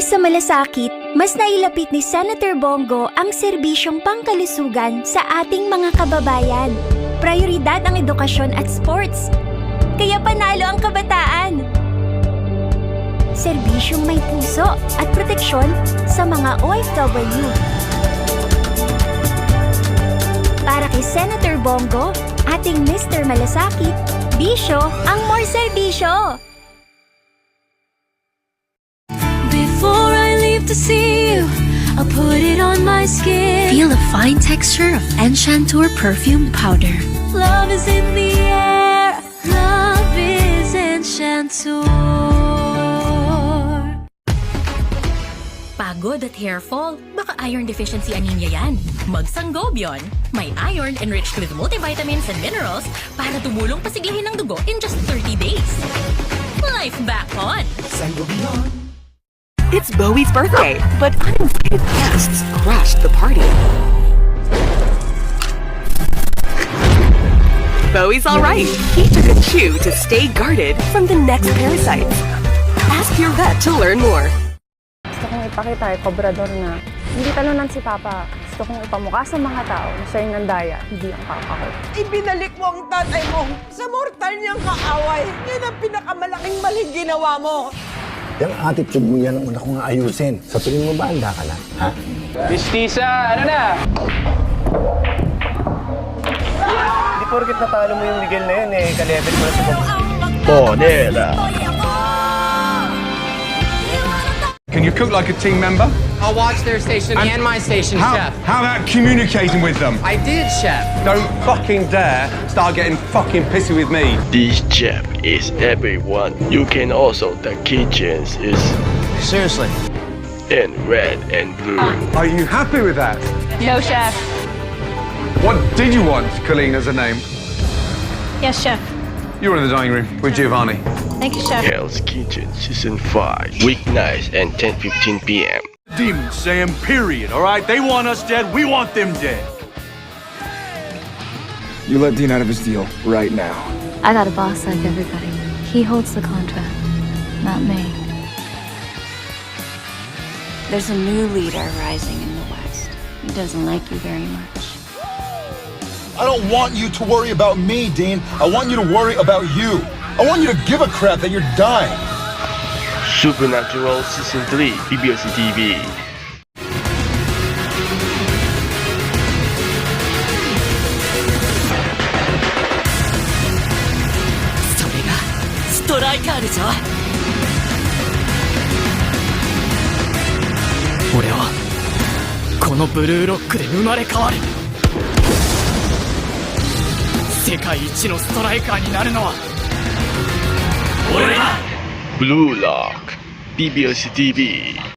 sa malasakit, mas nailapit ni Senator Bongo ang serbisyong pangkalusugan sa ating mga kababayan. Prioridad ang edukasyon at sports. Kaya panalo ang kabataan. Serbisyong may puso at proteksyon sa mga OFW. Para kay Senator Bongo, ating Mr. Malasakit, bisyo ang more serbisyo. Before I leave to see you, I'll put it on my skin. Feel the fine texture of Enchanteur perfume powder. Love is in the air. Love is Enchanteur. Pagod at hair fall? Baka iron deficiency anemia yan. Mag-Sangobion. May iron enriched with multivitamins and minerals para tumulong pasiglahin ang dugo in just 30 days. Life back on! Sangobion. It's Bowie's birthday, but uninvited guests crashed the party. Bowie's alright. He took a chew to stay guarded from the next parasites. Ask your vet to learn more. Gusto kong ipakita kay Cobrador na hindi talunan si Papa. Gusto kong ipamukha sa mga tao na siya yung nandaya, hindi ang papa ko. Ibinalik mo ang tatay mo sa mortal niyang kaaway. Yan ang pinakamalaking maling ginawa mo. Yung attitude mo yan ang una kong ayusin. Sa tingin mo ba handa ka na? Ha? Mistisa, ano na? Hindi porket natalo mo yung Miguel na yun eh, ka-level mo na sa Ponera! Can you cook like a team member? I'll watch their station and my station, Chef. How about communicating with them? I did, Chef. Don't fucking dare start getting fucking pissy with me. This chef is everyone. You can also the kitchens is Seriously? in red and blue. Are you happy with that? No, Chef. What did you want, Colleen, as a name? Yes, Chef. You were in the dining room with Giovanni. Thank you, Chef. Hell's Kitchen Season 5, weeknights and 10:15 p.m. Demons saying period, alright? They want us dead, we want them dead. You let Dean out of his deal right now. I got a boss like everybody. He holds the contract, not me. There's a new leader rising in the West. He doesn't like you very much. I don't want you to worry about me, Dean. I want you to worry about you. I want you to give a crap that you're dying. Supernatural Season 3, PBOC TV. Striker でしょ? 俺はこのブルーロックで生まれ変わる。世界一のストライカーになるのは俺だ。 Blue Lock, PBOC TV.